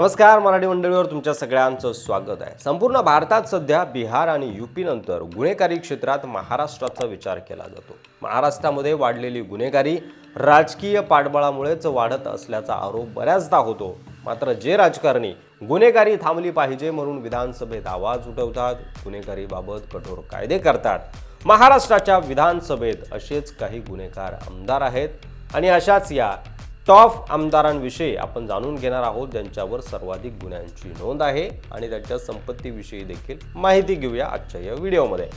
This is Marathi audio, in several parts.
नमस्कार मराठी मंडळीवर तुमच्या सगळ्यांचं स्वागत आहे। संपूर्ण भारतात सध्या बिहार आणि यूपी नंतर गुन्हेगारी क्षेत्रात महाराष्ट्राचा विचार केला जातो। महाराष्ट्रामध्ये वाढलेली गुन्हेगारी राजकीय पाठबळामुळेच वाढत असल्याचा आरोप बऱ्याचदा होतो। मात्र जे राजकारणी गुन्हेगारी थांबली पाहिजे म्हणून विधानसभेत आवाज उठवतात, गुन्हेगारीबाबत कठोर कायदे करतात, महाराष्ट्राच्या विधानसभेत असेच काही गुन्हेगार आमदार आहेत आणि अशाच या टॉप आमदारांविषयी आपण जाणून घेणार आहोत, ज्यांच्यावर सर्वाधिक गुन्ह्यांची नोंद आहे आणि त्यांच्या संपत्तीविषयी देखील माहिती घेऊया आजच्या या व्हिडिओमध्ये।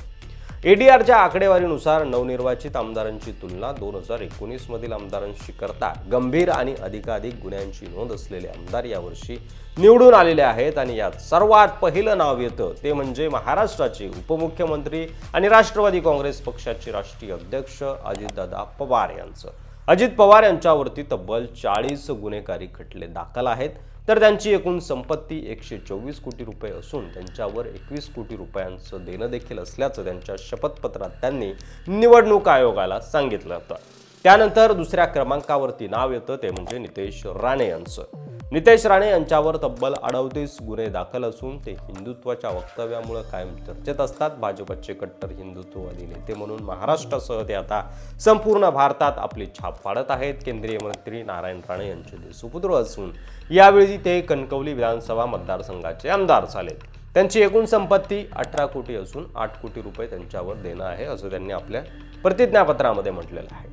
एडीआरच्या आकडेवारीनुसार नवनिर्वाचित आमदारांची तुलना 2019 मधील आमदारांशी करता गंभीर आणि अधिकाधिक गुन्ह्यांची नोंद असलेले आमदार यावर्षी निवडून आलेले आहेत आणि यात सर्वात पहिलं नाव येतं ते म्हणजे महाराष्ट्राचे उपमुख्यमंत्री आणि राष्ट्रवादी काँग्रेस पक्षाचे राष्ट्रीय अध्यक्ष अजितदादा पवार यांचं। अजित पवार यांच्यावरती तब्बल 40 गुन्हेगारी खटले दाखल आहेत, तर त्यांची एकूण संपत्ती 124 कोटी रुपये असून त्यांच्यावर 21 कोटी रुपयांचं देणं देखील असल्याचं त्यांच्या शपथपत्रात त्यांनी निवडणूक आयोगाला सांगितलं होतं। त्यानंतर दुसऱ्या क्रमांकावरती नाव येतं ते म्हणजे नितेश राणे यांचं। नितेश राणे यांच्यावर तब्बल 38 गुन्हे दाखल असून ते हिंदुत्वाच्या वक्तव्यामुळे कायम चर्चेत असतात। भाजपचे कट्टर हिंदुत्ववादी नेते म्हणून महाराष्ट्रासह ते आता संपूर्ण भारतात आपली छाप पाडत आहेत। केंद्रीय मंत्री नारायण राणे यांचे ते सुपुत्र असून यावेळी ते कणकवली विधानसभा मतदारसंघाचे आमदार झाले। त्यांची एकूण संपत्ती 18 कोटी असून 8 कोटी रुपये त्यांच्यावर देणं आहे असं त्यांनी आपल्या प्रतिज्ञापत्रामध्ये म्हटलेलं आहे।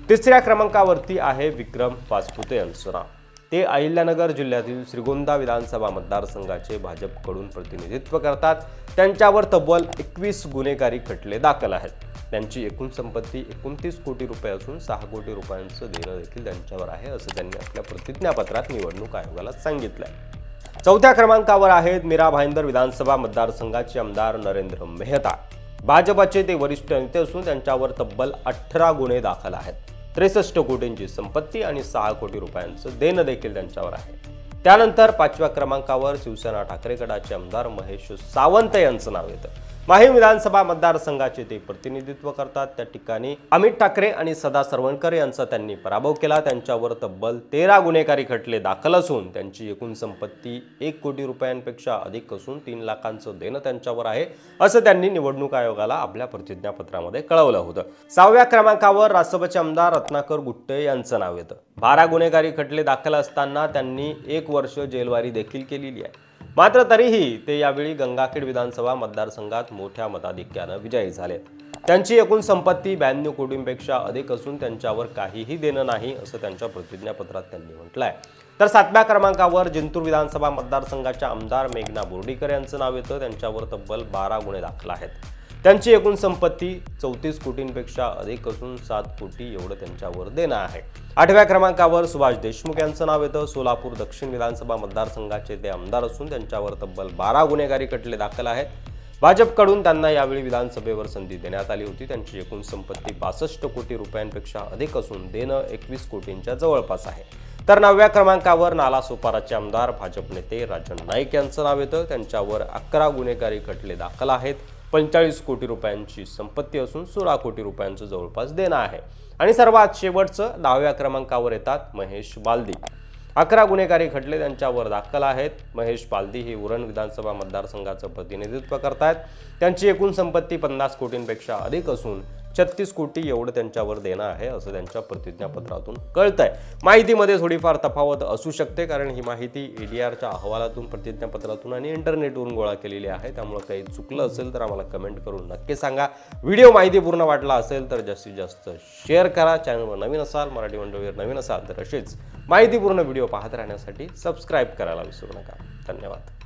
तिसऱ्या क्रमांकावरती आहे विक्रम पाचपुते यांचं नाव। ते अहिल्यानगर जिल्ह्यातील श्रीगोंदा विधानसभा मतदारसंघाचे भाजपकडून प्रतिनिधित्व करतात। त्यांच्यावर तब्बल 21 गुन्हेगारी खटले दाखल आहेत। त्यांची एकूण संपत्ती 29 कोटी रुपये असून 6 कोटी रुपयांचं देणं देखील त्यांच्यावर आहे असं त्यांनी आपल्या प्रतिज्ञापत्रात निवडणूक आयोगाला सांगितलंय। चौथ्या क्रमांकावर आहेत मीरा भाईंदर विधानसभा मतदारसंघाचे आमदार नरेंद्र मेहता। भाजपचे ते वरिष्ठ नेते असून त्यांच्यावर तब्बल 18 गुन्हे दाखल आहेत। 63 कोटींची संपत्ती आणि 6 कोटी रुपयांचं देणं देखील त्यांच्यावर आहे। त्यानंतर 5व्या क्रमांकावर शिवसेना ठाकरे गटाचे आमदार महेश सावंत यांचं नाव येतं। माहीम विधानसभा मतदारसंघाचे ते प्रतिनिधित्व करतात। त्या ठिकाणी अमित ठाकरे आणि सदा सरवणकर यांचा त्यांनी पराभव केला। त्यांच्यावर तब्बल 13 गुन्हेगारी खटले दाखल असून त्यांची एकूण संपत्ती 1 कोटी रुपयांपेक्षा अधिक असून 3 लाखांचं देणं त्यांच्यावर आहे असं त्यांनी निवडणूक आयोगाला आपल्या प्रतिज्ञापत्रामध्ये कळवलं होतं। 6व्या क्रमांकावर रासपचे आमदार रत्नाकर गुट्टे यांचं नाव येतं। 12 गुन्हेगारी खटले दाखल असताना त्यांनी 1 वर्ष जेलवारी देखील केलेली आहे। मात्र तरीही ते यावेळी गंगाखेड विधानसभा मतदारसंघात मोठ्या मताधिक्यानं विजयी झाले। त्यांची एकूण संपत्ती 92 कोटींपेक्षा अधिक असून त्यांच्यावर काहीही देणं नाही असं त्यांच्या प्रतिज्ञापत्रात त्यांनी म्हटलंय। तर 7व्या क्रमांकावर जिंतूर विधानसभा मतदारसंघाच्या आमदार मेघना बोर्डीकर यांचं नाव येतं। त्यांच्यावर तब्बल 12 गुन्हे दाखल आहेत। त्यांची एकूण संपत्ती 34 कोटींपेक्षा अधिक असून 7 कोटी एवढं त्यांच्यावर देणं आहे। 8व्या क्रमांकावर सुभाष देशमुख यांचं नाव येतं। सोलापूर दक्षिण विधानसभा मतदारसंघाचे ते आमदार असून त्यांच्यावर तब्बल 12 गुन्हेगारी खटले दाखल आहेत। भाजपकडून त्यांना यावेळी विधानसभेवर संधी देण्यात आली होती। त्यांची एकूण संपत्ती 62 कोटी रुपयांपेक्षा अधिक असून देणं 21 कोटींच्या जवळपास आहे। तर 9व्या क्रमांकावर नालासोपाराचे आमदार भाजप नेते राजन नाईक यांचं नाव येतं। त्यांच्यावर 11 गुन्हेगारी खटले दाखल आहेत। 45 कोटी रुपयांची संपत्ती असून 16 कोटी रुपयांचं जवळपास देणं आहे। आणि सर्वात शेवटचं 10व्या क्रमांकावर येतात महेश बालदी। 11 गुन्हेगारी खटले त्यांच्यावर दाखल आहेत। महेश बालदी हे उरण विधानसभा मतदारसंघाचं प्रतिनिधित्व करतात। त्यांची एकूण संपत्ती 50 कोटींपेक्षा अधिक असून 36 कोटी एवढं त्यांच्यावर देणं आहे असं त्यांच्या प्रतिज्ञापत्रातून कळतंय। माहितीमध्ये थोडीफार तफावत असू शकते कारण ही माहिती एडीआरच्या अहवालातून, प्रतिज्ञापत्रातून आणि इंटरनेटवरून गोळा केलेली आहे। त्यामुळे काही चुकलं असेल तर आम्हाला कमेंट करून नक्की सांगा। व्हिडिओ माहितीपूर्ण वाटला असेल तर जास्तीत जास्त शेअर करा। चॅनलवर नवीन असाल, मराठी मंडळीवर नवीन असाल तर असेच माहितीपूर्ण व्हिडिओ पाहत राहण्यासाठी सबस्क्राईब करायला विसरू नका। धन्यवाद।